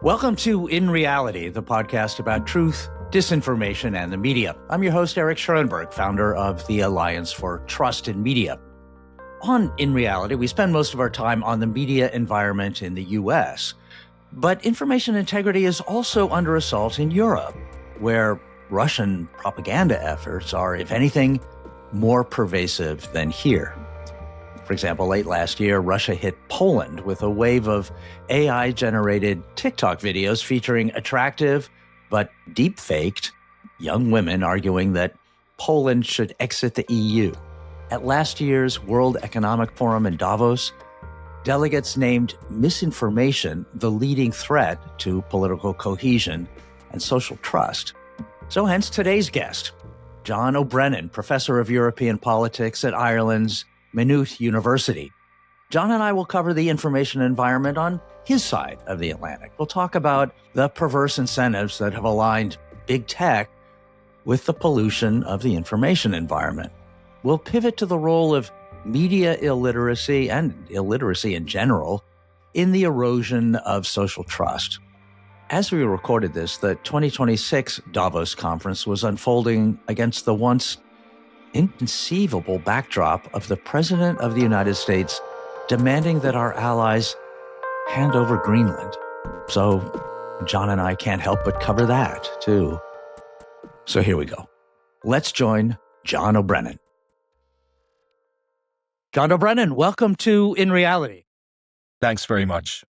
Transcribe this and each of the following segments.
Welcome to In Reality, the podcast about truth, disinformation, and the media. I'm your host, Eric Schurenberg, founder of the Alliance for Trust in Media. On In Reality, we spend most of our time on the media environment in the U.S., but information integrity is also under assault in Europe, where Russian propaganda efforts are, if anything, more pervasive than here. For example, late last year, Russia hit Poland with a wave of AI-generated TikTok videos featuring attractive but deep-faked young women arguing that Poland should exit the EU. At last year's World Economic Forum in Davos, delegates named misinformation the leading threat to political cohesion and social trust. So hence today's guest, John O'Brien, professor of European politics at Ireland's Maynooth University. John and I will cover the information environment on his side of the Atlantic. We'll talk about the perverse incentives that have aligned big tech with the pollution of the information environment. We'll pivot to the role of media illiteracy and illiteracy in general in the erosion of social trust. As we recorded this, the 2026 Davos Conference was unfolding against the once inconceivable backdrop of the President of the United States demanding that our allies hand over Greenland. So John and I can't help but cover that, too. So here we go. Let's join John O'Brien. John O'Brien, welcome to In Reality. Thanks very much.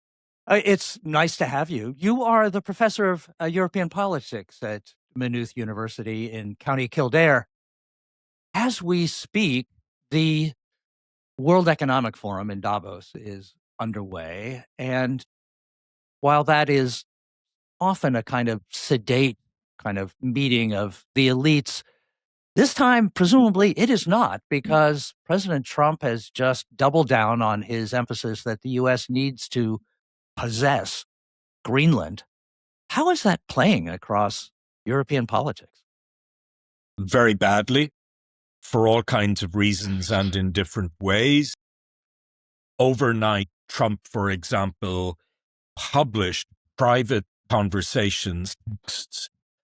It's nice to have you. You are the professor of European politics at Maynooth University in County Kildare. As we speak, the World Economic Forum in Davos is underway. And while that is often a kind of sedate kind of meeting of the elites, this time, presumably, it is not, because President Trump has just doubled down on his emphasis that the U.S. needs to possess Greenland. How is that playing across European politics? Very badly, for all kinds of reasons and in different ways. Overnight, Trump, for example, published private conversations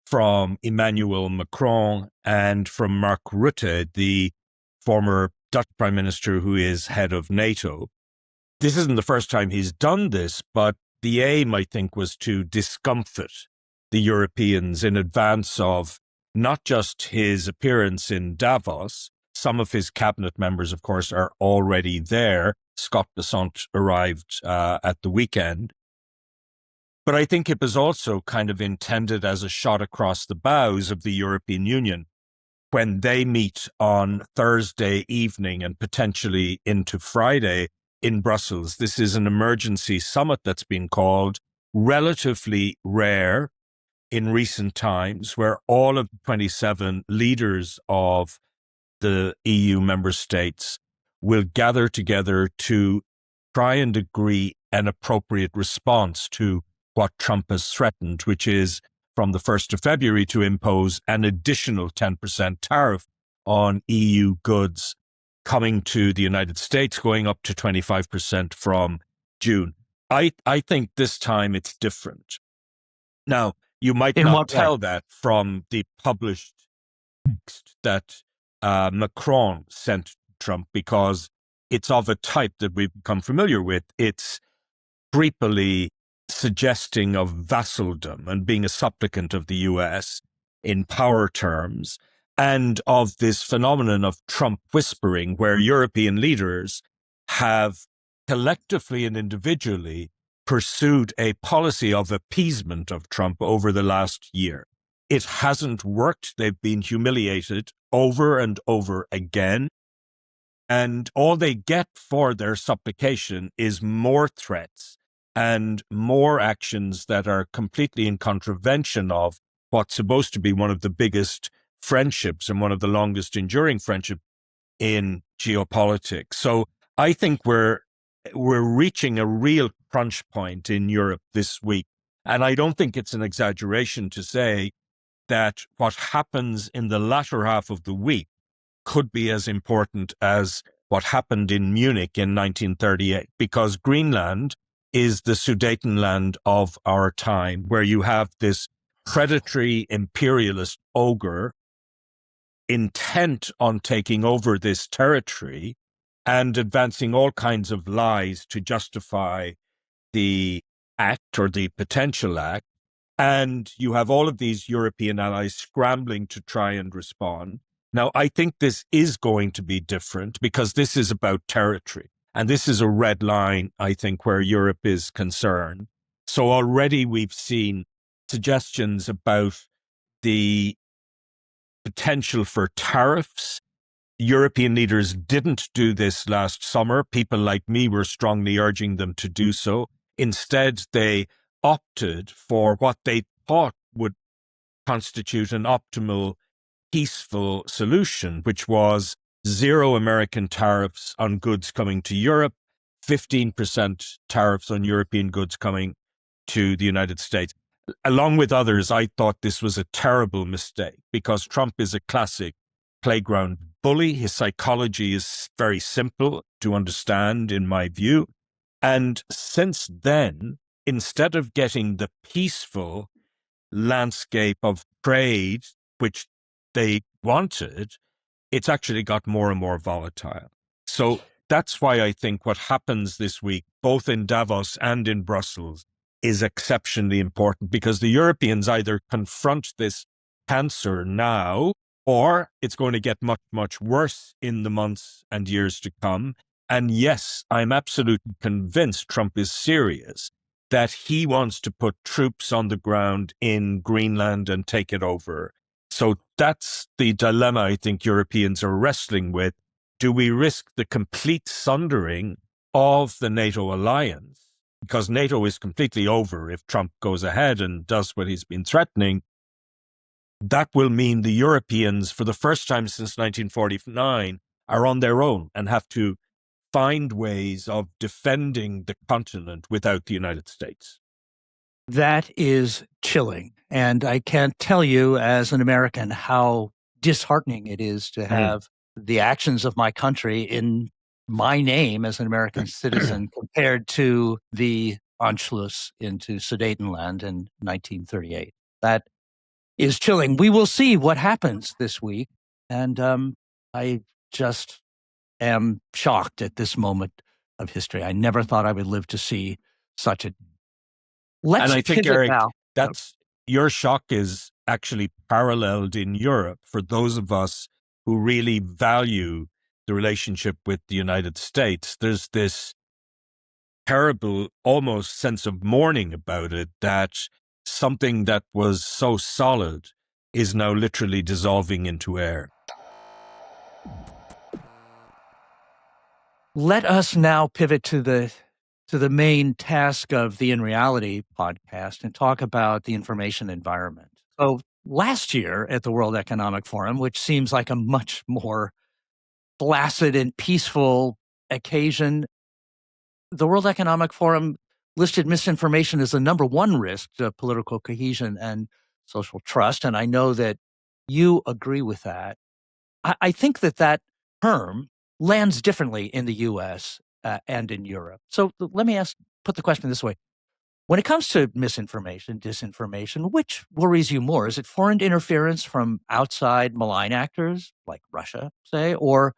from Emmanuel Macron and from Mark Rutte, the former Dutch prime minister who is head of NATO. This isn't the first time he's done this, but the aim, I think, was to discomfit the Europeans in advance of not just his appearance in Davos. Some of his cabinet members, of course, are already there. Scott Bessent arrived at the weekend. But I think it was also kind of intended as a shot across the bows of the European Union when they meet on Thursday evening and potentially into Friday in Brussels. This is an emergency summit that's been called, relatively rare in recent times, where all of the 27 leaders of the EU member states will gather together to try and agree an appropriate response to what Trump has threatened, which is from the 1st of February to impose an additional 10% tariff on EU goods coming to the United States, going up to 25% from June. I think this time it's different. Now, you might not tell that from the published text that Macron sent Trump, because it's of a type that we've become familiar with. It's creepily suggesting of vassaldom and being a supplicant of the U.S. in power terms, and of this phenomenon of Trump whispering, where European leaders have collectively and individually pursued a policy of appeasement of Trump over the last year. It hasn't worked. They've been humiliated over and over again. And all they get for their supplication is more threats and more actions that are completely in contravention of what's supposed to be one of the biggest friendships and one of the longest enduring friendships in geopolitics. So I think we're reaching a real crunch point in Europe this week. And I don't think it's an exaggeration to say that what happens in the latter half of the week could be as important as what happened in Munich in 1938, because Greenland is the Sudetenland of our time, where you have this predatory imperialist ogre intent on taking over this territory and advancing all kinds of lies to justify the act or the potential act. And you have all of these European allies scrambling to try and respond. Now, I think this is going to be different because this is about territory. And this is a red line, I think, where Europe is concerned. So already we've seen suggestions about the potential for tariffs. European leaders didn't do this last summer. People like me were strongly urging them to do so. Instead, they opted for what they thought would constitute an optimal, peaceful solution, which was zero American tariffs on goods coming to Europe, 15% tariffs on European goods coming to the United States. Along with others, I thought this was a terrible mistake because Trump is a classic playground bully. His psychology is very simple to understand, in my view. And since then, instead of getting the peaceful landscape of trade which they wanted, it's actually got more and more volatile. So that's why I think what happens this week, both in Davos and in Brussels, is exceptionally important, because the Europeans either confront this cancer now, or it's going to get much, much worse in the months and years to come. And yes, I'm absolutely convinced Trump is serious, that he wants to put troops on the ground in Greenland and take it over. So that's the dilemma I think Europeans are wrestling with. Do we risk the complete sundering of the NATO alliance? Because NATO is completely over if Trump goes ahead and does what he's been threatening. That will mean the Europeans, for the first time since 1949, are on their own and have to find ways of defending the continent without the United States. That is chilling. And I can't tell you as an American how disheartening it is to have the actions of my country in my name as an American citizen compared to the Anschluss into Sudetenland in 1938. That is chilling. We will see what happens this week. And I just am shocked at this moment of history. I never thought I would live to see such a... And I think, Eric, your shock is actually paralleled in Europe for those of us who really value the relationship with the United States. There's this terrible, almost sense of mourning about it, that something that was so solid is now literally dissolving into air. Let us now pivot to the main task of the In Reality podcast and talk about the information environment. So last year at the World Economic Forum, which seems like a much more placid and peaceful occasion, the World Economic Forum listed misinformation as the number one risk to political cohesion and social trust. And I know that you agree with that. I think that term lands differently in the US and in Europe. So let me put the question this way. When it comes to misinformation, disinformation, which worries you more? Is it foreign interference from outside malign actors like Russia, say, or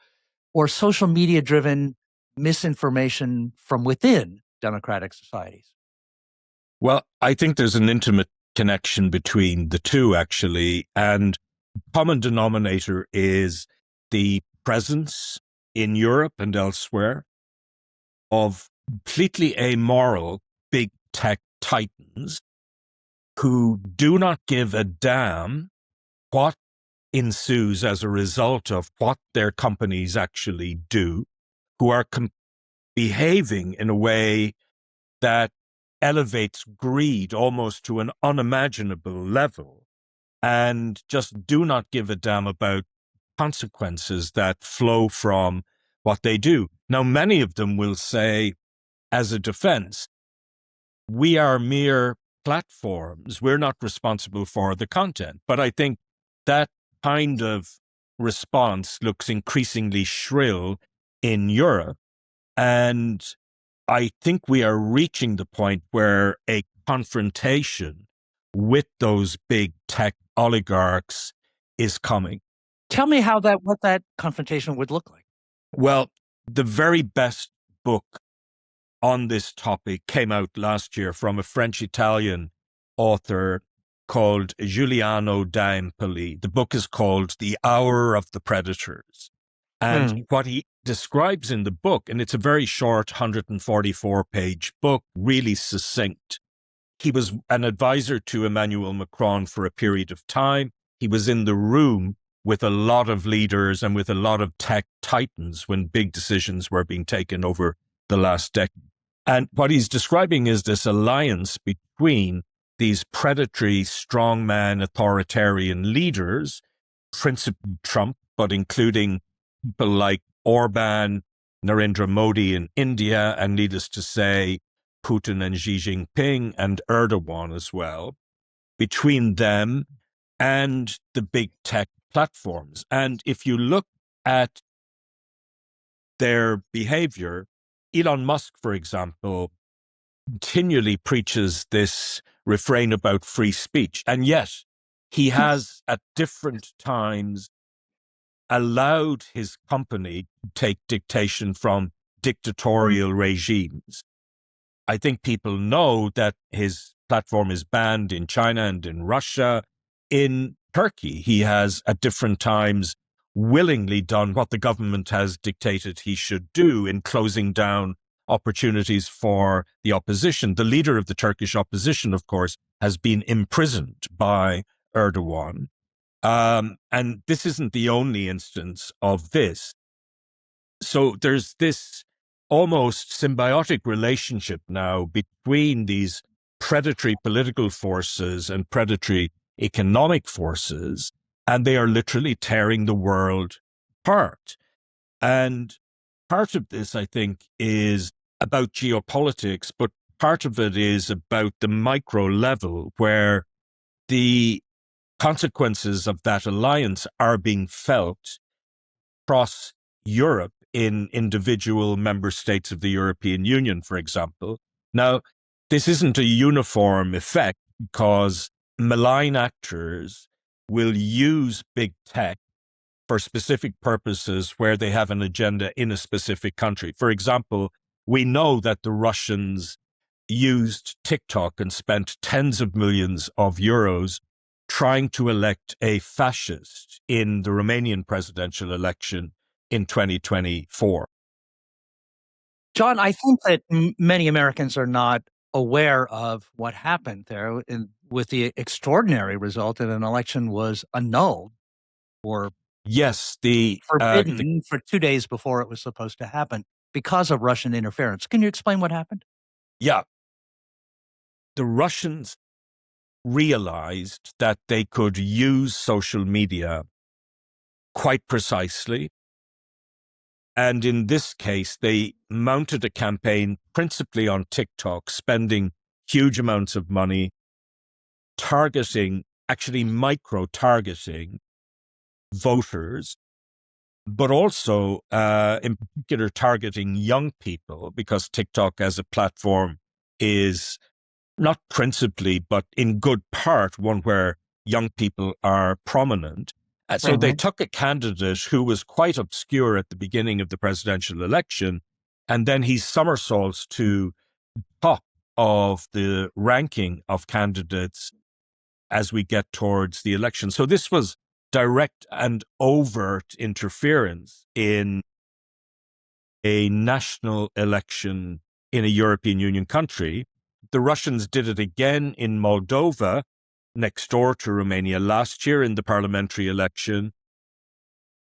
social media-driven misinformation from within democratic societies? Well, I think there's an intimate connection between the two, actually. And common denominator is the presence in Europe and elsewhere of completely amoral big tech titans who do not give a damn what ensues as a result of what their companies actually do, who are behaving in a way that elevates greed almost to an unimaginable level, and just do not give a damn about consequences that flow from what they do. Now, many of them will say, as a defense, we are mere platforms. We're not responsible for the content. But I think that kind of response looks increasingly shrill in Europe. And I think we are reaching the point where a confrontation with those big tech oligarchs is coming. Tell me what that confrontation would look like. Well, the very best book on this topic came out last year from a French-Italian author called Giuliano D'Empoli. The book is called The Hour of the Predators. And what he describes in the book, and it's a very short 144-page book, really succinct. He was an advisor to Emmanuel Macron for a period of time. He was in the room with a lot of leaders and with a lot of tech titans when big decisions were being taken over the last decade. And what he's describing is this alliance between these predatory, strongman, authoritarian leaders, principally Trump, but including people like Orban, Narendra Modi in India, and needless to say, Putin and Xi Jinping and Erdogan as well, between them and the big tech platforms. And if you look at their behavior, Elon Musk, for example, continually preaches this refrain about free speech. And yet he has at different times allowed his company to take dictation from dictatorial regimes. I think people know that his platform is banned in China and in Russia. In Turkey, he has at different times willingly done what the government has dictated he should do in closing down opportunities for the opposition. The leader of the Turkish opposition, of course, has been imprisoned by Erdogan. And this isn't the only instance of this. So there's this almost symbiotic relationship now between these predatory political forces and predatory economic forces, and they are literally tearing the world apart. And part of this, I think, is about geopolitics, but part of it is about the micro level where the consequences of that alliance are being felt across Europe in individual member states of the European Union, for example. Now, this isn't a uniform effect because malign actors will use big tech for specific purposes where they have an agenda in a specific country. For example, we know that the Russians used TikTok and spent tens of millions of euros trying to elect a fascist in the Romanian presidential election in 2024. John, I think that many Americans are not aware of what happened there with the extraordinary result that an election was annulled or forbidden for 2 days before it was supposed to happen because of Russian interference. Can you explain what happened? Yeah. The Russians realized that they could use social media quite precisely. And in this case, they mounted a campaign principally on TikTok, spending huge amounts of money, targeting, actually micro-targeting voters, but also in particular targeting young people, because TikTok as a platform is not principally, but in good part, one where young people are prominent. So they took a candidate who was quite obscure at the beginning of the presidential election, and then he somersaults to the top of the ranking of candidates as we get towards the election. So this was direct and overt interference in a national election in a European Union country. The Russians did it again in Moldova, next door to Romania last year in the parliamentary election.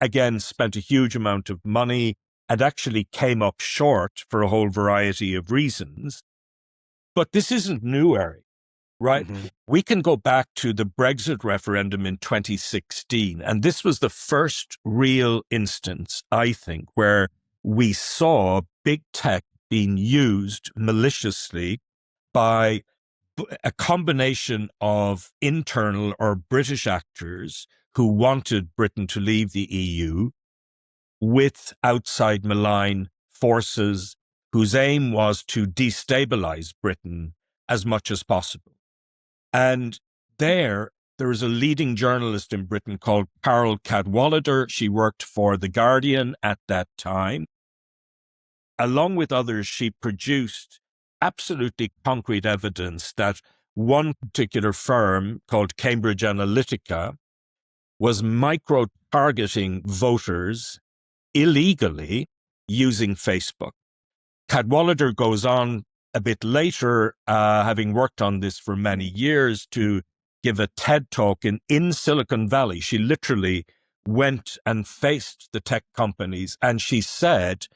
Again, spent a huge amount of money and actually came up short for a whole variety of reasons. But this isn't new, Eric, right? Mm-hmm. We can go back to the Brexit referendum in 2016, and this was the first real instance, I think, where we saw big tech being used maliciously by a combination of internal or British actors who wanted Britain to leave the EU with outside malign forces whose aim was to destabilize Britain as much as possible. And there is a leading journalist in Britain called Carol Cadwallader. She worked for The Guardian at that time. Along with others, she produced absolutely concrete evidence that one particular firm called Cambridge Analytica was micro-targeting voters illegally using Facebook. Cadwallader goes on a bit later, having worked on this for many years, to give a TED talk in Silicon Valley. She literally went and faced the tech companies, and she said,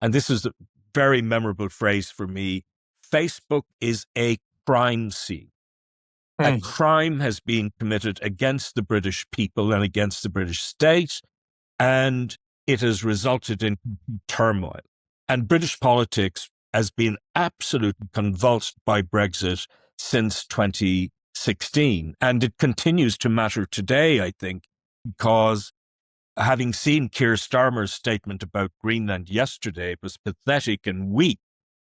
and this is a very memorable phrase for me, Facebook is a crime scene. A crime has been committed against the British people and against the British state, and it has resulted in turmoil. And British politics has been absolutely convulsed by Brexit since 2016. And it continues to matter today, I think, because having seen Keir Starmer's statement about Greenland yesterday, it was pathetic and weak.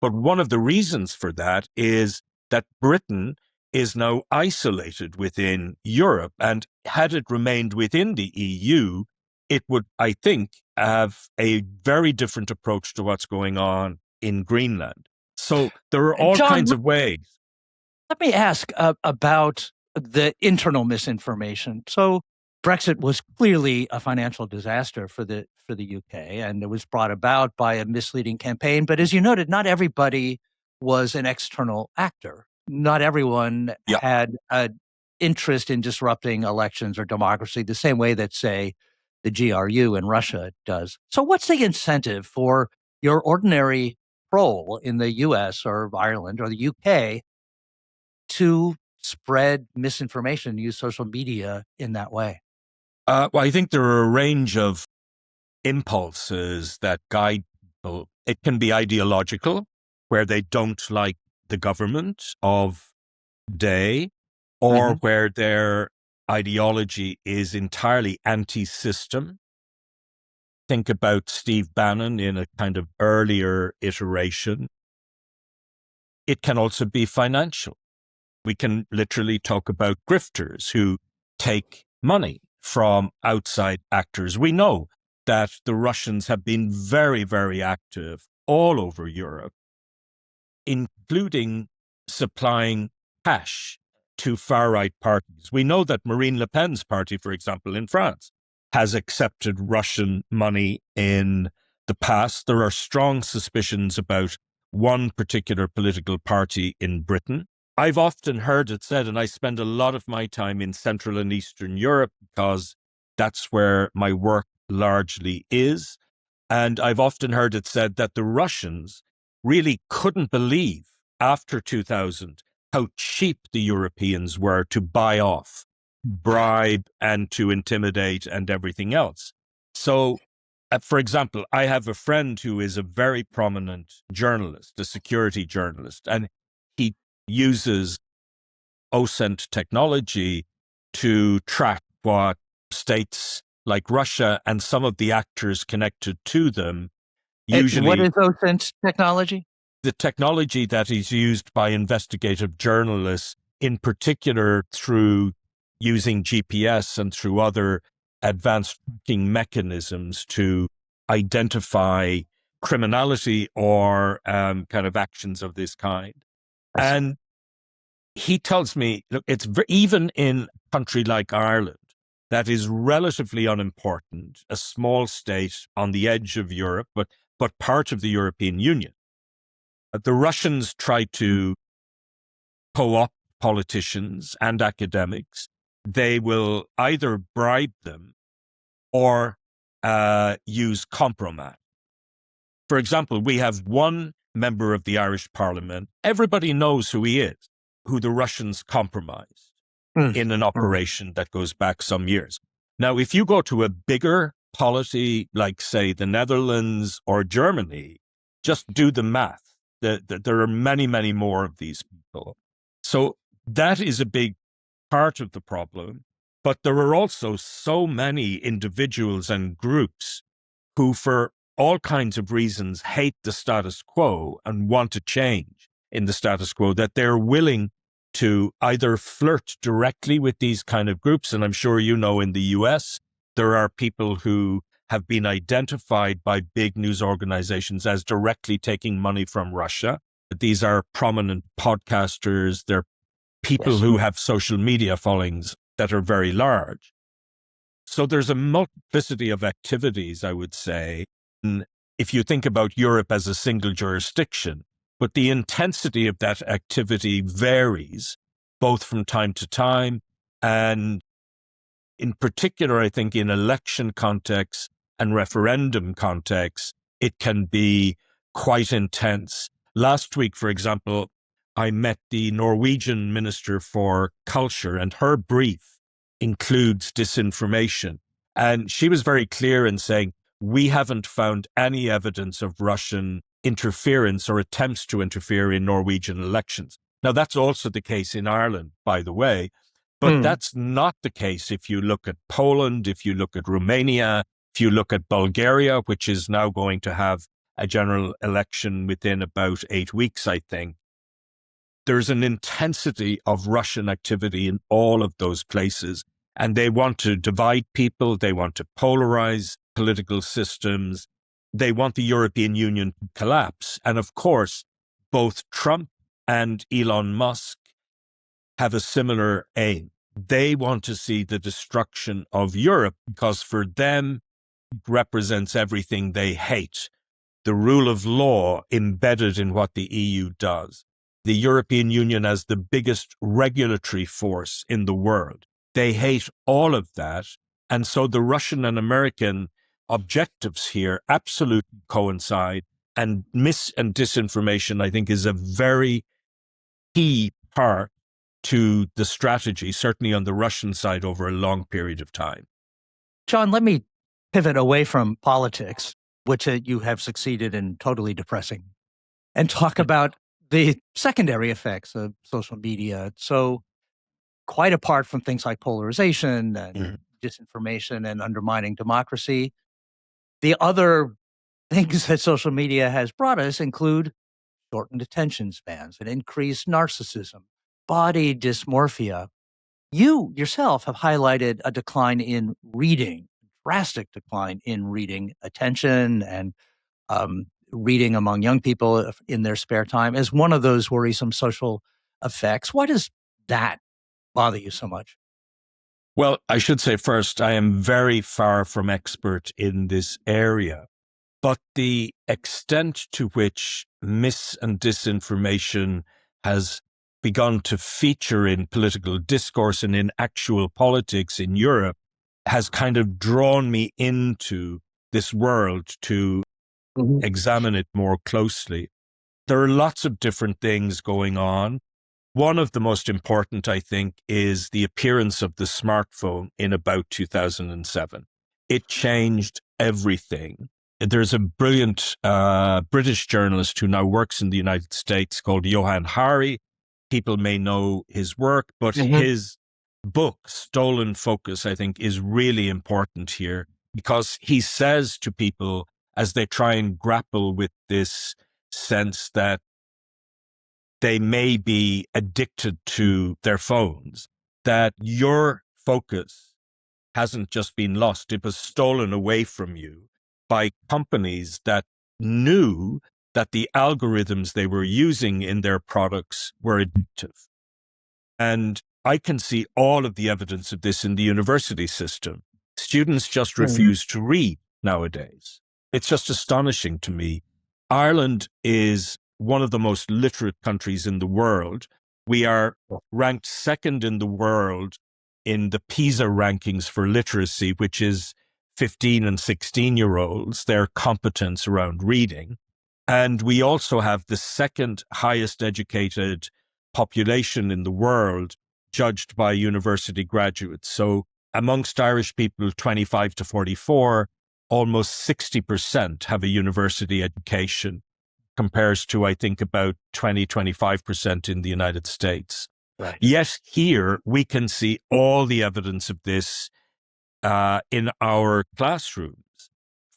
But one of the reasons for that is that Britain is now isolated within Europe. And had it remained within the EU, it would, I think, have a very different approach to what's going on in Greenland. So there are all kinds of ways. Let me ask about the internal misinformation. So Brexit was clearly a financial disaster for the UK, and it was brought about by a misleading campaign. But as you noted, not everybody was an external actor. Not everyone had an interest in disrupting elections or democracy the same way that, say, the GRU in Russia does. So what's the incentive for your ordinary troll in the US or Ireland or the UK to spread misinformation, use social media in that way? Well, I think there are a range of impulses that guide people. It can be ideological, where they don't like the government of day, or where their ideology is entirely anti-system. Think about Steve Bannon in a kind of earlier iteration. It can also be financial. We can literally talk about grifters who take money from outside actors. We know that the Russians have been very, very active all over Europe, including supplying cash to far-right parties. We know that Marine Le Pen's party, for example, in France, has accepted Russian money in the past. There are strong suspicions about one particular political party in Britain. I've often heard it said, and I spend a lot of my time in Central and Eastern Europe because that's where my work largely is. And I've often heard it said that the Russians really couldn't believe after 2000 how cheap the Europeans were to buy off, bribe, and to intimidate and everything else. So, for example, I have a friend who is a very prominent journalist, a security journalist, and he uses OSINT technology to track what states like Russia and some of the actors connected to them usually... What is OSINT technology? The technology that is used by investigative journalists, in particular through using GPS and through other advanced tracking mechanisms to identify criminality or kind of actions of this kind. And he tells me, look, it's even in a country like Ireland, that is relatively unimportant, a small state on the edge of Europe, but part of the European Union. The Russians try to co-opt politicians and academics. They will either bribe them or use compromise. For example, we have one member of the Irish Parliament. Everybody knows who he is, who the Russians compromised in an operation that goes back some years. Now, if you go to a bigger polity like, say, the Netherlands or Germany, just do the math. There are many, many more of these people. So that is a big part of the problem. But there are also so many individuals and groups who, for all kinds of reasons, hate the status quo and want to change in the status quo, that they're willing to either flirt directly with these kind of groups. And I'm sure you know in the US, there are people who have been identified by big news organizations as directly taking money from Russia. These are prominent podcasters. They're people who have social media followings that are very large. So there's a multiplicity of activities, I would say, if you think about Europe as a single jurisdiction, but the intensity of that activity varies both from time to time. And in particular, I think in election contexts and referendum contexts, it can be quite intense. Last week, for example, I met the Norwegian Minister for Culture, and her brief includes disinformation. And she was very clear in saying, we haven't found any evidence of Russian interference or attempts to interfere in Norwegian elections. Now, that's also the case in Ireland, by the way, but that's not the case if you look at Poland, if you look at Romania, if you look at Bulgaria, which is now going to have a general election within about 8 weeks, I think. There's an intensity of Russian activity in all of those places, and they want to divide people. They want to polarize political systems. They want the European Union to collapse. And of course, both Trump and Elon Musk have a similar aim. They want to see the destruction of Europe because for them, it represents everything they hate. The rule of law embedded in what the EU does. The European Union as the biggest regulatory force in the world. They hate all of that. And so the Russian and American objectives here absolutely coincide. And mis and disinformation, I think, is a very key part to the strategy, certainly on the Russian side over a long period of time. John, let me pivot away from politics, which you have succeeded in totally depressing, and talk about the secondary effects of social media. So quite apart from things like polarization and disinformation and undermining democracy, the other things that social media has brought us include shortened attention spans and increased narcissism, body dysmorphia. You yourself have highlighted a decline in reading, drastic decline in reading attention and reading among young people in their spare time as one of those worrisome social effects. Why does that bother you so much? Well, I should say first, I am very far from expert in this area, but the extent to which mis and disinformation has begun to feature in political discourse and in actual politics in Europe has kind of drawn me into this world to examine it more closely. There are lots of different things going on. One of the most important, I think, is the appearance of the smartphone in about 2007. It changed everything. There's a brilliant British journalist who now works in the United States called Johann Hari. People may know his work, but his book, Stolen Focus, I think, is really important here because he says to people as they try and grapple with this sense that they may be addicted to their phones, that your focus hasn't just been lost, it was stolen away from you by companies that knew that the algorithms they were using in their products were addictive. And I can see all of the evidence of this in the university system. Students just refuse to read nowadays. It's just astonishing to me. Ireland is one of the most literate countries in the world. We are ranked second in the world in the PISA rankings for literacy, which is 15 and 16-year-olds, their competence around reading. And we also have the second highest educated population in the world, judged by university graduates. So amongst Irish people 25 to 44, almost 60% have a university education, compares to, I think, about 25% in the United States. Right. Yet here we can see all the evidence of this in our classrooms.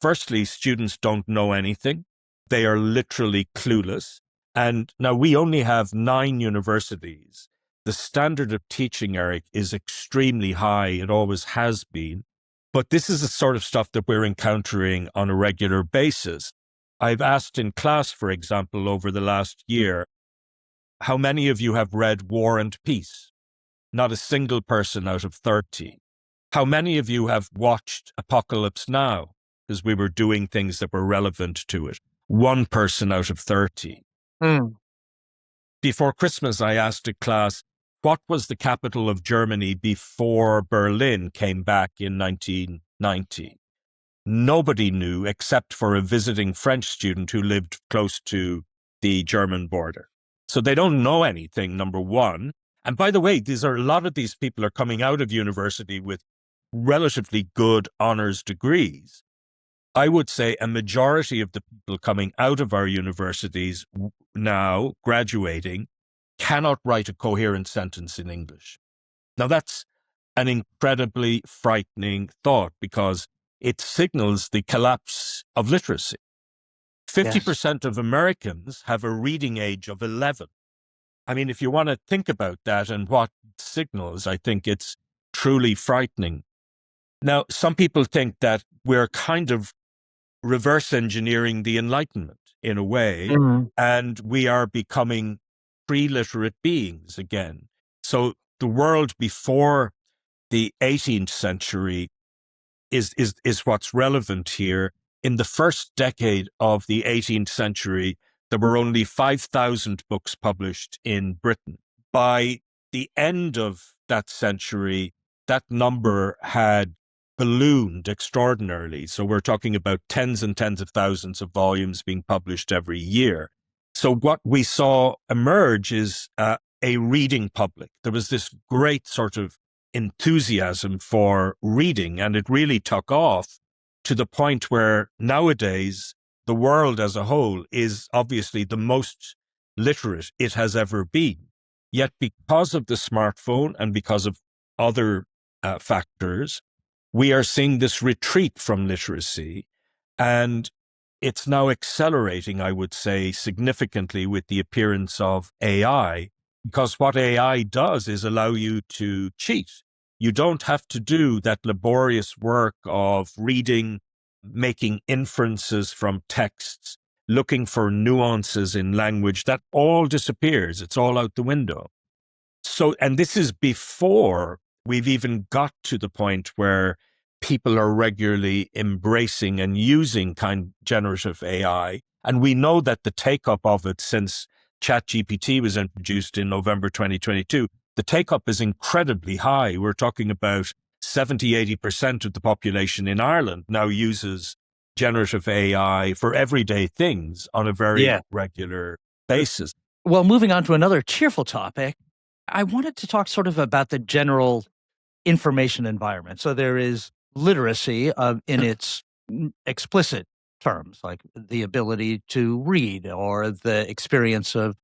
firstly, students don't know anything. They are literally clueless. And now we only have 9 universities. The standard of teaching, Eric, is extremely high. It always has been. But this is the sort of stuff that we're encountering on a regular basis. I've asked in class, for example, over the last year, how many of you have read War and Peace? Not a single person out of 30. How many of you have watched Apocalypse Now? Because we were doing things that were relevant to it. 1 person out of 30. Mm. Before Christmas, I asked a class, what was the capital of Germany before Berlin came back in 1990? Nobody knew except for a visiting French student who lived close to the German border. So they don't know anything, number one. And by the way, a lot of these people are coming out of university with relatively good honors degrees. I would say a majority of the people coming out of our universities now, graduating, cannot write a coherent sentence in English. Now, that's an incredibly frightening thought because it signals the collapse of literacy. 50% of Americans have a reading age of 11. I mean, if you want to think about that and what it signals, I think it's truly frightening. Now, some people think that we're kind of reverse engineering the Enlightenment in a way, and we are becoming pre-literate beings again. So the world before the 18th century is what's relevant here. In the first decade of the 18th century, there were only 5,000 books published in Britain. By the end of that century, that number had ballooned extraordinarily. So we're talking about tens and tens of thousands of volumes being published every year. So what we saw emerge is a reading public. There was this great sort of enthusiasm for reading, and it really took off to the point where nowadays the world as a whole is obviously the most literate it has ever been. Yet because of the smartphone and because of other factors, we are seeing this retreat from literacy, and it's now accelerating, I would say, significantly with the appearance of AI, because what AI does is allow you to cheat. You don't have to do that laborious work of reading, making inferences from texts, looking for nuances in language. That all disappears. It's all out the window. So, and this is before we've even got to the point where people are regularly embracing and using generative AI. And we know that the take-up of it since ChatGPT was introduced in November 2022, the take-up is incredibly high. We're talking about 70-80% of the population in Ireland now uses generative AI for everyday things on a very regular basis. Well, moving on to another cheerful topic, I wanted to talk sort of about the general information environment. So there is literacy in its explicit terms, like the ability to read or the experience of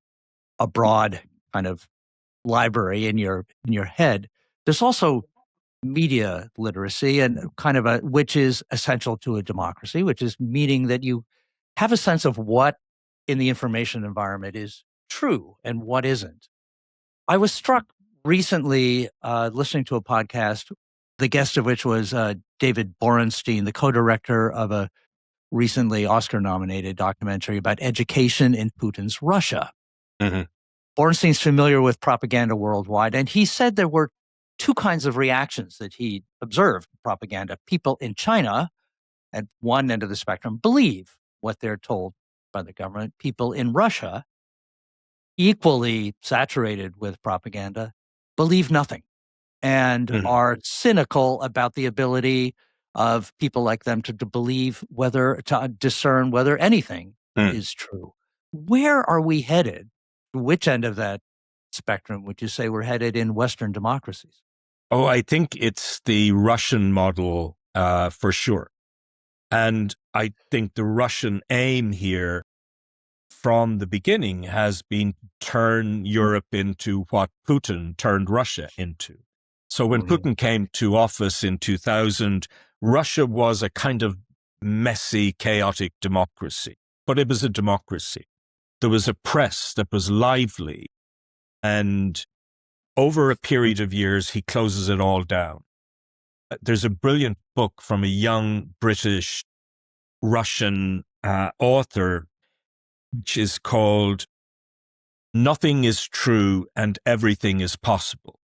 a broad kind of library in your head. There's also media literacy, and kind of which is essential to a democracy, which is meaning that you have a sense of what in the information environment is true and what isn't. I was struck recently listening to a podcast, the guest of which was David Borenstein, the co-director of a recently Oscar-nominated documentary about education in Putin's Russia. Mm-hmm. Borenstein's familiar with propaganda worldwide, and he said there were 2 kinds of reactions that he observed to propaganda. People in China, at one end of the spectrum, believe what they're told by the government. People in Russia, equally saturated with propaganda, believe nothing and are cynical about the ability of people like them to believe to discern whether anything is true. Where are we headed? Which end of that spectrum would you say we're headed in Western democracies? Oh, I think it's the Russian model for sure. And I think the Russian aim here from the beginning has been to turn Europe into what Putin turned Russia into. So when Putin came to office in 2000, Russia was a kind of messy, chaotic democracy, but it was a democracy. There was a press that was lively, and over a period of years, he closes it all down. There's a brilliant book from a young British Russian author, which is called Nothing is True and Everything is Possible.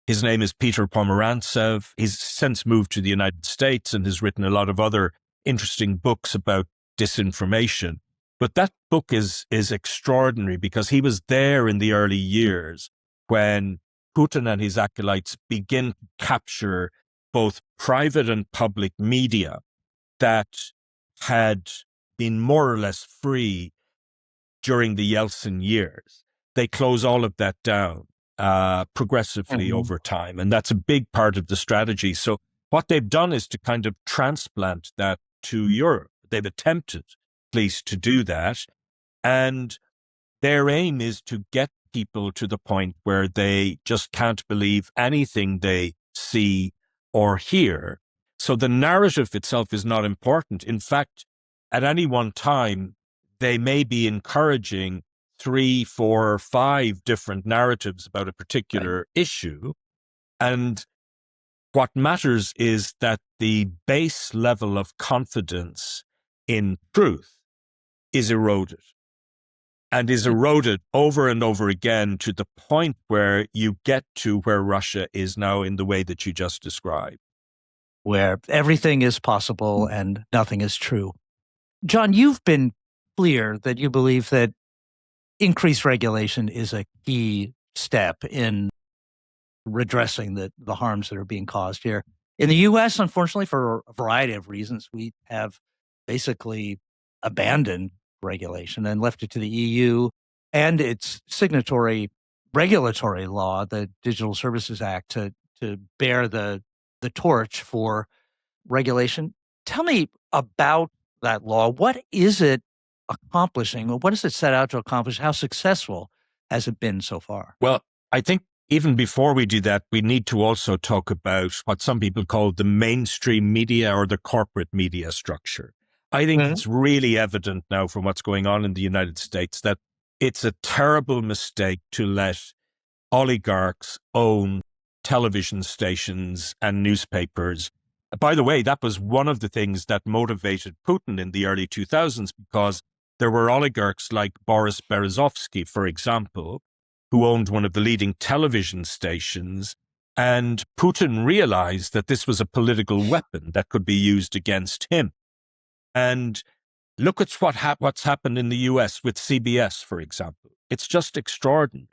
His name is Peter Pomerantsev. He's since moved to the United States and has written a lot of other interesting books about disinformation. But that book is extraordinary because he was there in the early years when Putin and his acolytes begin to capture both private and public media that had been more or less free during the Yeltsin years. They close all of that down progressively over time. And that's a big part of the strategy. So what they've done is to kind of transplant that to Europe. They've attempted, at least, to do that. And their aim is to get people to the point where they just can't believe anything they see or hear. So the narrative itself is not important. In fact, at any one time, they may be encouraging 3, 4, 5 different narratives about a particular issue. And what matters is that the base level of confidence in truth is eroded, and is eroded over and over again to the point where you get to where Russia is now in the way that you just described. Where everything is possible and nothing is true. John, you've been clear that you believe that increased regulation is a key step in redressing the harms that are being caused here. In the U.S., unfortunately, for a variety of reasons, we have basically abandoned regulation and left it to the EU and its signatory regulatory law, the Digital Services Act, to bear the torch for regulation. Tell me about that law. What is it accomplishing? What does it set out to accomplish? How successful has it been so far? Well, I think even before we do that, we need to also talk about what some people call the mainstream media or the corporate media structure. I think it's really evident now from what's going on in the United States that it's a terrible mistake to let oligarchs own television stations and newspapers. By the way, that was one of the things that motivated Putin in the early 2000s, because there were oligarchs like Boris Berezovsky, for example, who owned one of the leading television stations. And Putin realized that this was a political weapon that could be used against him. And look at what's happened in the US with CBS, for example. It's just extraordinary.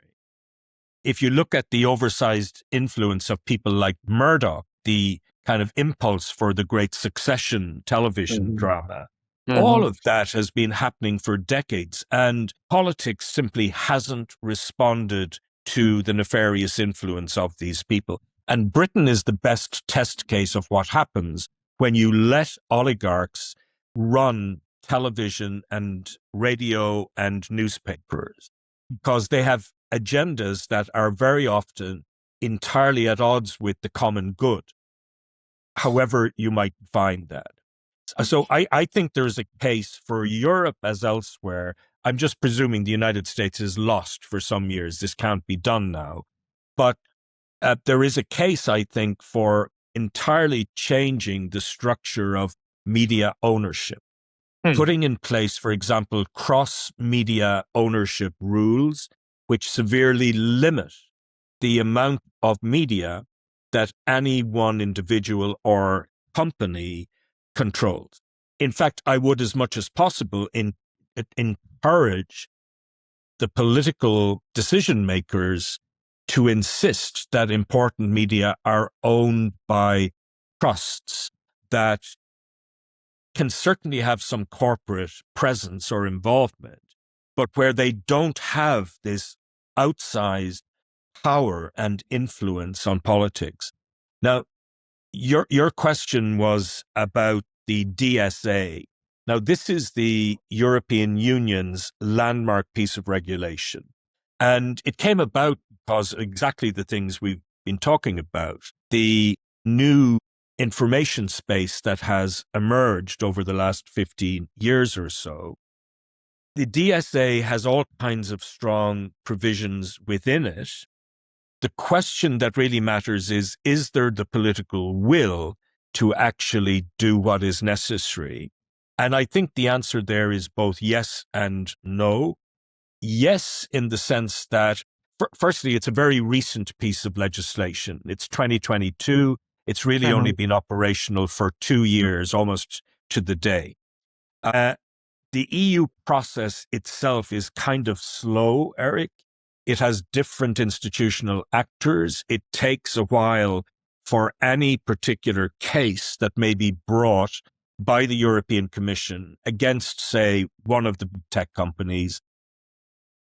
If you look at the oversized influence of people like Murdoch, the kind of impulse for the great Succession television drama, all of that has been happening for decades, and politics simply hasn't responded to the nefarious influence of these people. And Britain is the best test case of what happens when you let oligarchs run television and radio and newspapers, because they have agendas that are very often entirely at odds with the common good, however you might find that. So I think there's a case for Europe as elsewhere. I'm just presuming the United States is lost for some years. This can't be done now. But there is a case, I think, for entirely changing the structure of media ownership. Putting in place, for example, cross-media ownership rules, which severely limit the amount of media that any one individual or company controls. In fact, I would, as much as possible, encourage the political decision makers to insist that important media are owned by trusts that can certainly have some corporate presence or involvement, but where they don't have this outsized power and influence on politics. Now, your question was about the DSA. Now, this is the European Union's landmark piece of regulation. And it came about because exactly the things we've been talking about. The new information space that has emerged over the last 15 years or so. The DSA has all kinds of strong provisions within it. The question that really matters is there the political will to actually do what is necessary? And I think the answer there is both yes and no. Yes, in the sense that, firstly, it's a very recent piece of legislation. It's 2022. It's really only been operational for 2 years, almost to the day. The EU process itself is kind of slow, Eric. It has different institutional actors. It takes a while for any particular case that may be brought by the European Commission against, say, one of the big tech companies.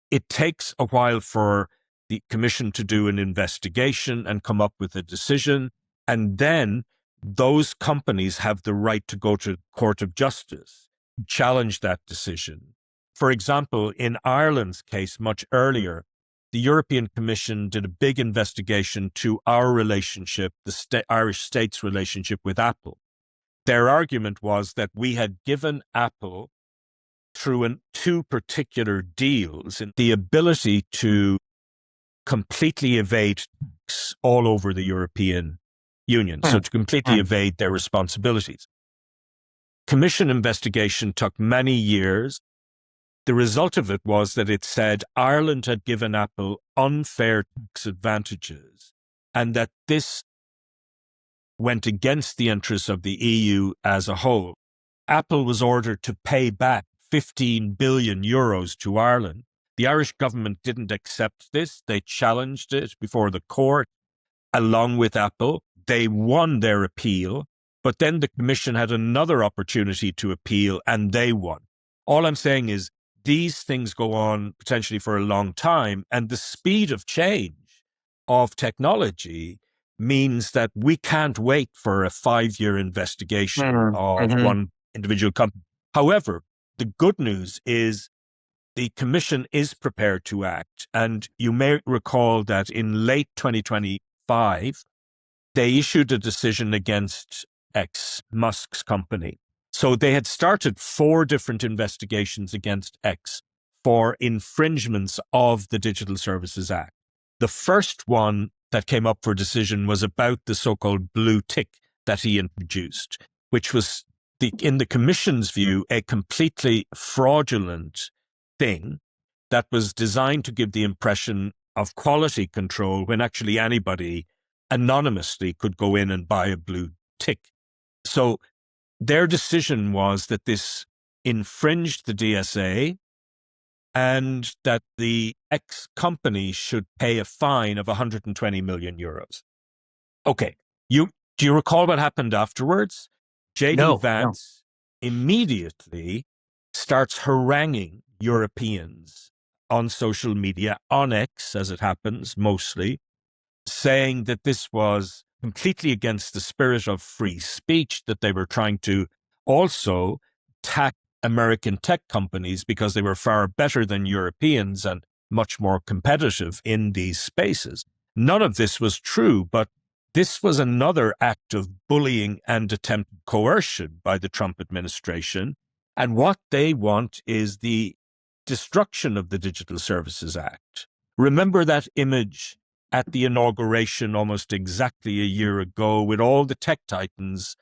It takes a while for the Commission to do an investigation and come up with a decision. And then those companies have the right to go to the Court of Justice, challenge that decision. For example, in Ireland's case, much earlier, the European Commission did a big investigation to our relationship, the Irish state's relationship with Apple. Their argument was that we had given Apple, through two particular deals, the ability to completely evade tax all over the European Union, so to completely evade their responsibilities. Commission investigation took many years. The result of it was that it said Ireland had given Apple unfair tax advantages and that this went against the interests of the EU as a whole. Apple was ordered to pay back 15 billion euros to Ireland. The Irish government didn't accept this. They challenged it before the court along with Apple. They won their appeal, but then the Commission had another opportunity to appeal and they won. All I'm saying is these things go on potentially for a long time, and the speed of change of technology means that we can't wait for a 5-year investigation of one individual company. However, the good news is the Commission is prepared to act. And you may recall that in late 2025, they issued a decision against X, Musk's company. So they had started 4 different investigations against X for infringements of the Digital Services Act. The first one that came up for decision was about the so-called blue tick that he introduced, which was, in the Commission's view, a completely fraudulent thing that was designed to give the impression of quality control when actually anybody anonymously could go in and buy a blue tick. So their decision was that this infringed the DSA and that the X company should pay a fine of 120 million euros. Okay, do you recall what happened afterwards? JD Vance immediately starts haranguing Europeans on social media, on X as it happens mostly, saying that this was completely against the spirit of free speech, that they were trying to also attack American tech companies because they were far better than Europeans and much more competitive in these spaces. None of this was true, but this was another act of bullying and attempted coercion by the Trump administration. And what they want is the destruction of the Digital Services Act. Remember that image at the inauguration almost exactly a year ago with all the tech titans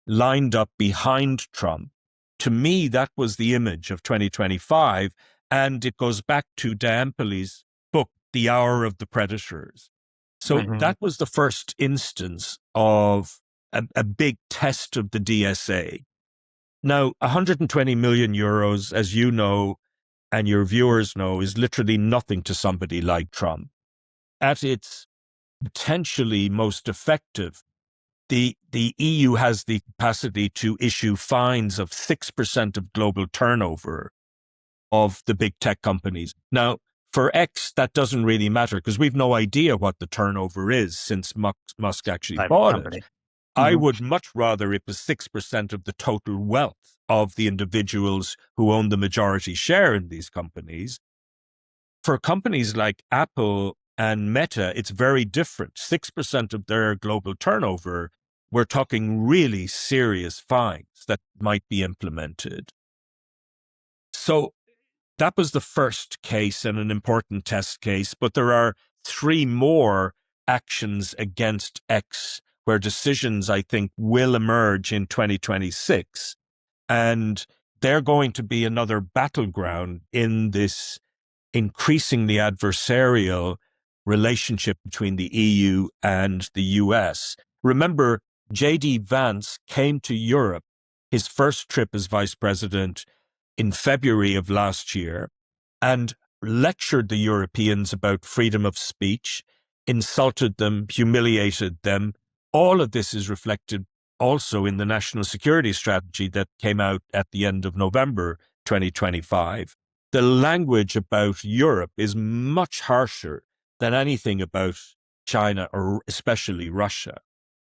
lined up behind Trump? To me, that was the image of 2025. And it goes back to D'Ampoli's book, The Hour of the Predators. So that was the first instance of a big test of the DSA. Now, 120 million euros, as you know, and your viewers know, is literally nothing to somebody like Trump. At its potentially most effective, the EU has the capacity to issue fines of 6% of global turnover of the big tech companies. Now, for X, that doesn't really matter because we've no idea what the turnover is since Musk actually bought it. I would much rather it was 6% of the total wealth of the individuals who own the majority share in these companies. For companies like Apple and Meta, it's very different. 6% of their global turnover we're talking really serious fines that might be implemented. So that was the first case and an important test case, but there are 3 more actions against X where decisions, I think, will emerge in 2026. And they're going to be another battleground in this increasingly adversarial relationship between the EU and the US. Remember, J.D. Vance came to Europe, his first trip as vice president, in February of last year, and lectured the Europeans about freedom of speech, insulted them, humiliated them. All of this is reflected also in the national security strategy that came out at the end of November 2025. The language about Europe is much harsher than anything about China or especially Russia.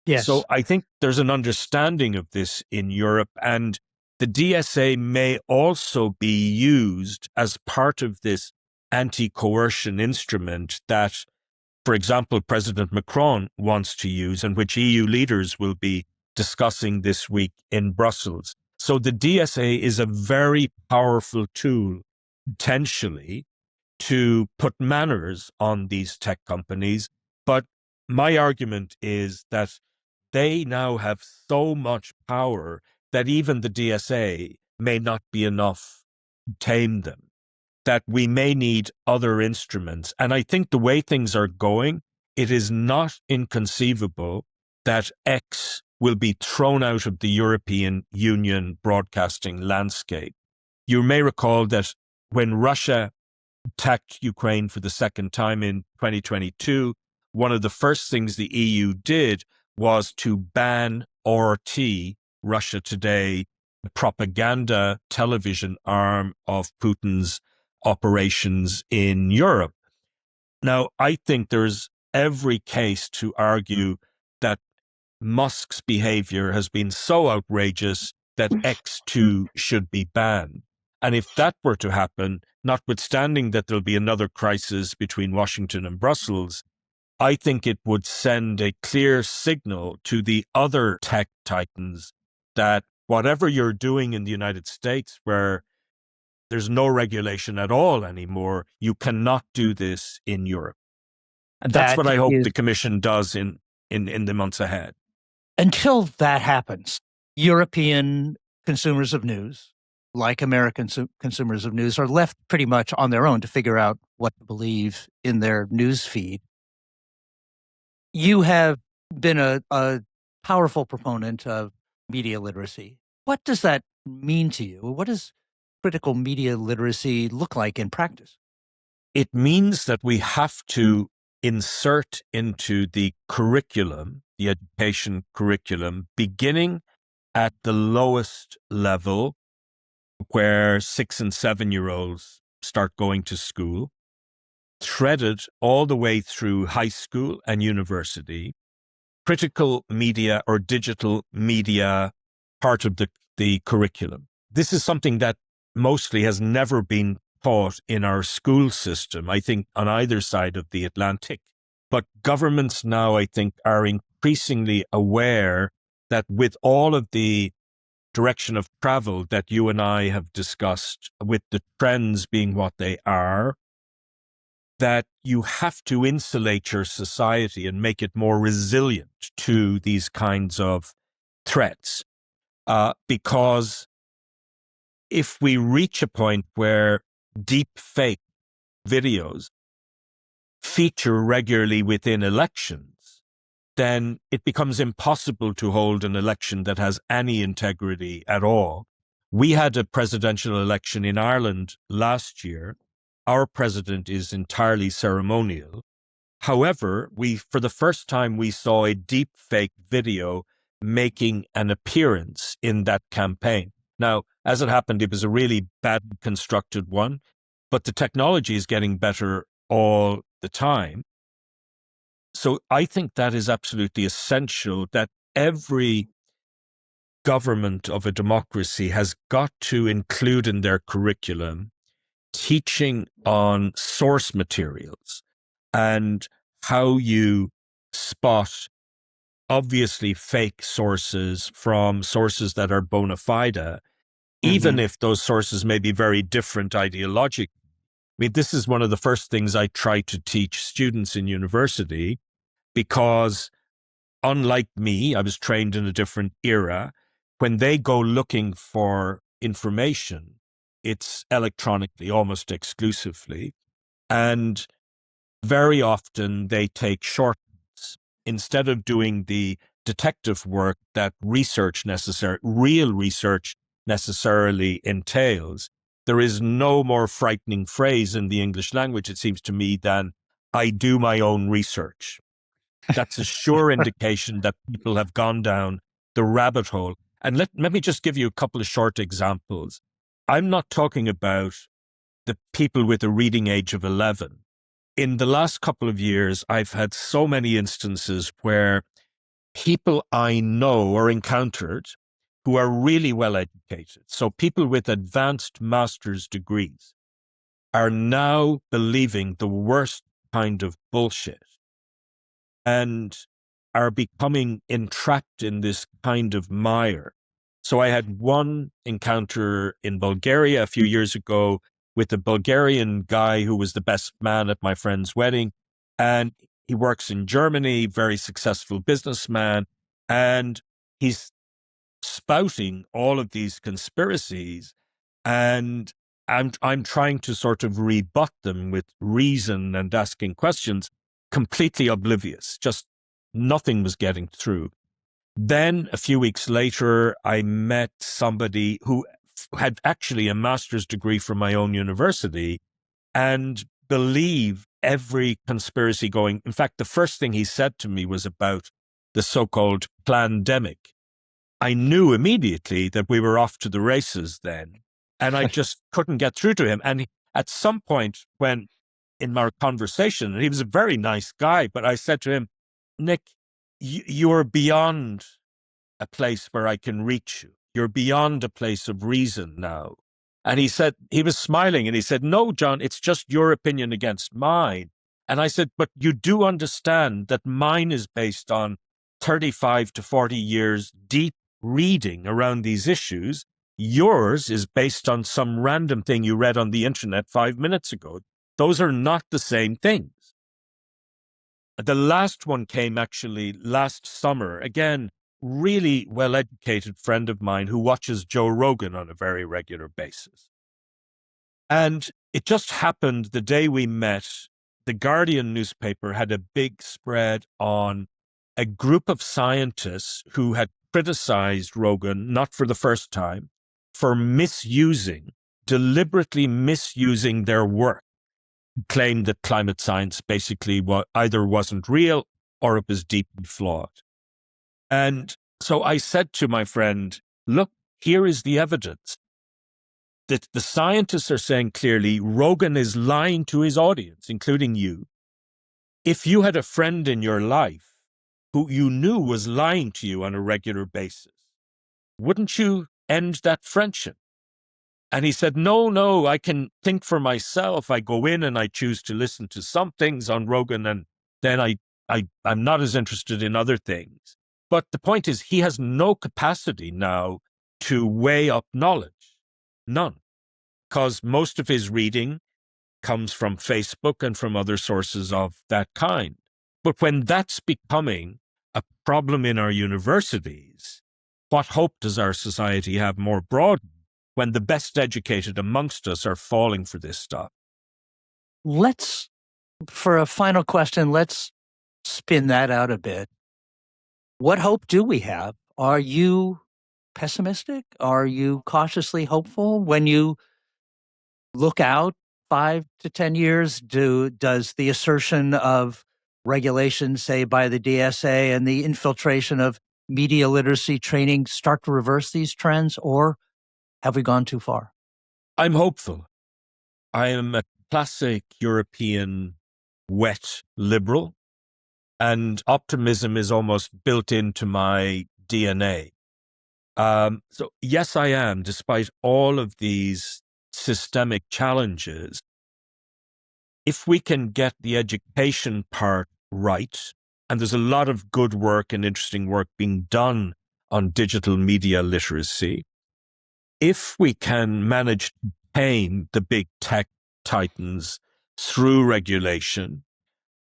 Yes. So I think there's an understanding of this in Europe, and the DSA may also be used as part of this anti-coercion instrument that, for example, President Macron wants to use and which EU leaders will be discussing this week in Brussels. So the DSA is a very powerful tool, potentially, to put manners on these tech companies. But my argument is that they now have so much power that even the DSA may not be enough to tame them, that we may need other instruments. And I think the way things are going, it is not inconceivable that X will be thrown out of the European Union broadcasting landscape. You may recall that when Russia attacked Ukraine for the second time in 2022, one of the first things the EU did was to ban RT, Russia Today, the propaganda television arm of Putin's operations in Europe. Now, I think there's every case to argue that Musk's behavior has been so outrageous that X2 should be banned. And if that were to happen, notwithstanding that there'll be another crisis between Washington and Brussels, I think it would send a clear signal to the other tech titans that whatever you're doing in the United States, where there's no regulation at all anymore, you cannot do this in Europe. And that's what I hope the Commission does in the months ahead. Until that happens, European consumers of news, like American consumers of news, are left pretty much on their own to figure out what to believe in their news feed. You have been a powerful proponent of media literacy. What does that mean to you? What does critical media literacy look like in practice? It means that we have to insert into the curriculum, the education curriculum, beginning at the lowest level where 6 and 7-year-olds start going to school, threaded all the way through high school and university, critical media or digital media part of the curriculum. This is something that mostly has never been taught in our school system, I think, on either side of the Atlantic. But governments now, I think, are increasingly aware that with all of the direction of travel that you and I have discussed, with the trends being what they are, that you have to insulate your society and make it more resilient to these kinds of threats. Because if we reach a point where deep fake videos feature regularly within elections, then it becomes impossible to hold an election that has any integrity at all. We had a presidential election in Ireland last year. Our president is entirely ceremonial. However, for the first time, we saw a deep fake video making an appearance in that campaign. Now, as it happened, it was a really badly constructed one, but the technology is getting better all the time. So I think that is absolutely essential, that every government of a democracy has got to include in their curriculum teaching on source materials and how you spot obviously fake sources from sources that are bona fide, even Mhm. if those sources may be very different ideologically. I mean, this is one of the first things I try to teach students in university, because unlike me, I was trained in a different era. When they go looking for information, it's electronically, almost exclusively. And very often they take shortcuts instead of doing the detective work that real research necessarily entails. There is no more frightening phrase in the English language, it seems to me, than "I do my own research." That's a sure indication that people have gone down the rabbit hole. And let me just give you a couple of short examples. I'm not talking about the people with a reading age of 11. In the last couple of years, I've had so many instances where people I know or encountered who are really well educated, so people with advanced master's degrees, are now believing the worst kind of bullshit and are becoming entrapped in this kind of mire. So I had one encounter in Bulgaria a few years ago with a Bulgarian guy who was the best man at my friend's wedding. And he works in Germany, very successful businessman. And he's spouting all of these conspiracies. And I'm trying to sort of rebut them with reason and asking questions, completely oblivious, just nothing was getting through. Then a few weeks later, I met somebody who had actually a master's degree from my own university and believed every conspiracy going. In fact, the first thing he said to me was about the so-called plandemic. I knew immediately that we were off to the races then, and I just couldn't get through to him. And at some point when in our conversation, and he was a very nice guy, but I said to him, "Nick, you're beyond a place where I can reach you. You're beyond a place of reason now." And he said, he was smiling and he said, "No, John, it's just your opinion against mine." And I said, "But you do understand that mine is based on 35 to 40 years deep reading around these issues. Yours is based on some random thing you read on the internet 5 minutes ago. Those are not the same things." The last one came actually last summer. Again, really well-educated friend of mine who watches Joe Rogan on a very regular basis. And it just happened the day we met, the Guardian newspaper had a big spread on a group of scientists who had criticized Rogan, not for the first time, for deliberately misusing their work, claimed that climate science basically either wasn't real or it was deeply flawed. And so I said to my friend, "Look, here is the evidence that the scientists are saying clearly Rogan is lying to his audience, including you. If you had a friend in your life who you knew was lying to you on a regular basis, wouldn't you end that friendship?" And he said, no, I can think for myself. I go in and I choose to listen to some things on Rogan, and then I'm not as interested in other things. But the point is, he has no capacity now to weigh up knowledge. None. Because most of his reading comes from Facebook and from other sources of that kind. But when that's becoming a problem in our universities, what hope does our society have more broadly when the best educated amongst us are falling for this stuff? For a final question, let's spin that out a bit. What hope do we have? Are you pessimistic? Are you cautiously hopeful? When you look out 5 to 10 years, does the assertion of regulations, say by the DSA, and the infiltration of media literacy training start to reverse these trends, or have we gone too far? I'm hopeful. I am a classic European wet liberal, and optimism is almost built into my DNA. So yes, I am, despite all of these systemic challenges. If we can get the education part right, And there's a lot of good work and interesting work being done on digital media literacy. If we can manage to tame the big tech titans through regulation,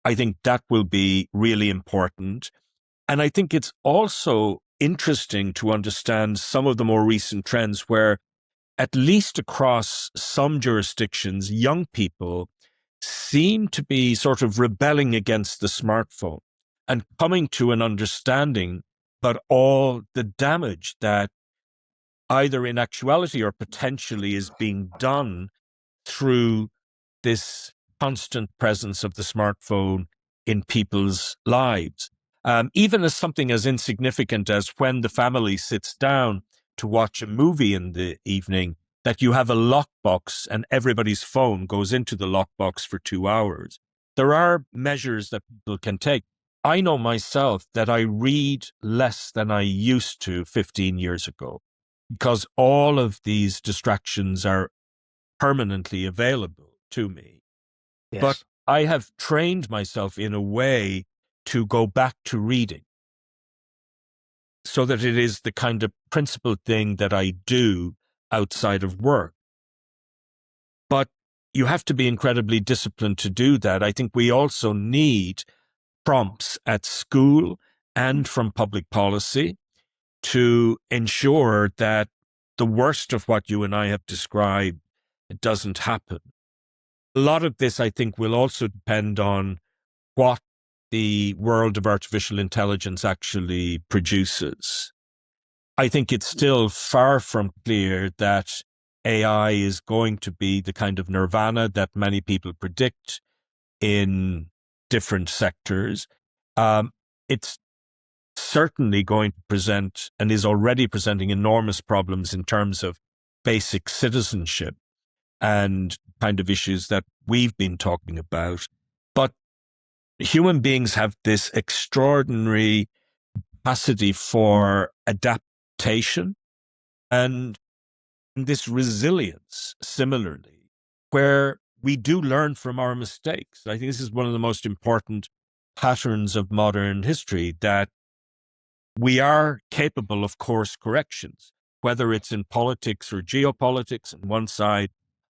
I think that will be really important. And I think it's also interesting to understand some of the more recent trends where, at least across some jurisdictions, young people seem to be sort of rebelling against the smartphone and coming to an understanding about all the damage that either in actuality or potentially is being done through this constant presence of the smartphone in people's lives. Even as something as insignificant as when the family sits down to watch a movie in the evening, that you have a lockbox and everybody's phone goes into the lockbox for 2 hours. There are measures that people can take. I know myself that I read less than I used to 15 years ago because all of these distractions are permanently available to me. Yes. But I have trained myself in a way to go back to reading so that it is the kind of principal thing that I do outside of work. But you have to be incredibly disciplined to do that. I think we also need prompts at school and from public policy to ensure that the worst of what you and I have described doesn't happen. A lot of this, I think, will also depend on what the world of artificial intelligence actually produces. I think it's still far from clear that AI is going to be the kind of nirvana that many people predict in different sectors. It's certainly going to present and is already presenting enormous problems in terms of basic citizenship and kind of issues that we've been talking about. But human beings have this extraordinary capacity for adaptation and this resilience similarly, where we do learn from our mistakes. I think this is one of the most important patterns of modern history, that we are capable of course corrections, whether it's in politics or geopolitics on one side,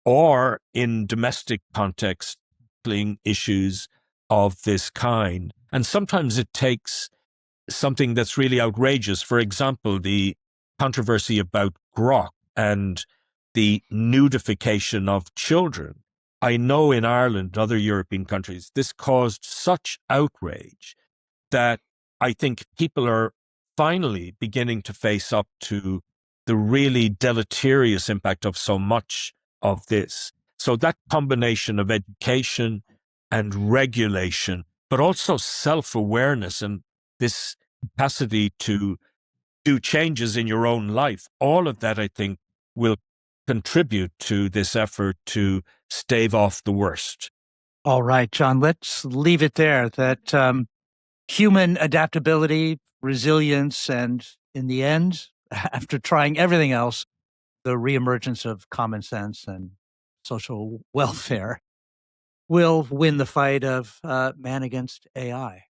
or in domestic context, tackling issues of this kind. And sometimes it takes something that's really outrageous. For example, the controversy about Grok and the nudification of children. I know in Ireland, other European countries, this caused such outrage that I think people are finally beginning to face up to the really deleterious impact of so much of this. So that combination of education and regulation, but also self-awareness and this capacity to do changes in your own life, all of that, I think, will contribute to this effort to stave off the worst. All right, John, let's leave it there, that human adaptability, resilience, and in the end, after trying everything else, the reemergence of common sense and social welfare will win the fight of man against AI.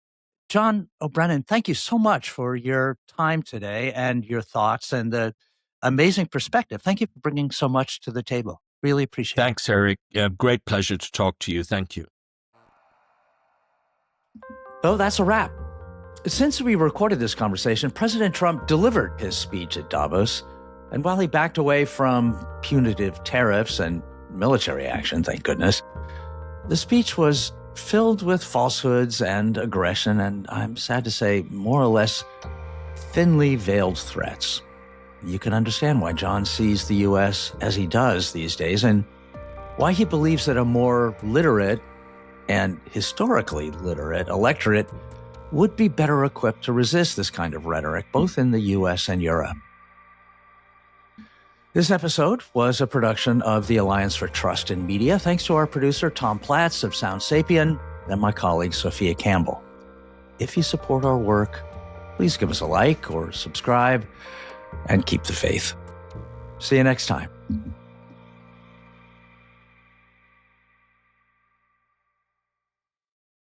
John O'Brien, thank you so much for your time today and your thoughts and the amazing perspective. Thank you for bringing so much to the table. Really appreciate it. Thanks, Eric. Great pleasure to talk to you. Thank you. So that's a wrap. Since we recorded this conversation, President Trump delivered his speech at Davos. And while he backed away from punitive tariffs and military action, thank goodness, the speech was filled with falsehoods and aggression, and I'm sad to say, more or less thinly veiled threats. You can understand why John sees the U.S. as he does these days, and why he believes that a more literate and historically literate electorate would be better equipped to resist this kind of rhetoric, both in the U.S. and Europe. This episode was a production of the Alliance for Trust in Media, thanks to our producer, Tom Platts of Sound Sapien, and my colleague, Sophia Campbell. If you support our work, please give us a like or subscribe, and keep the faith. See you next time.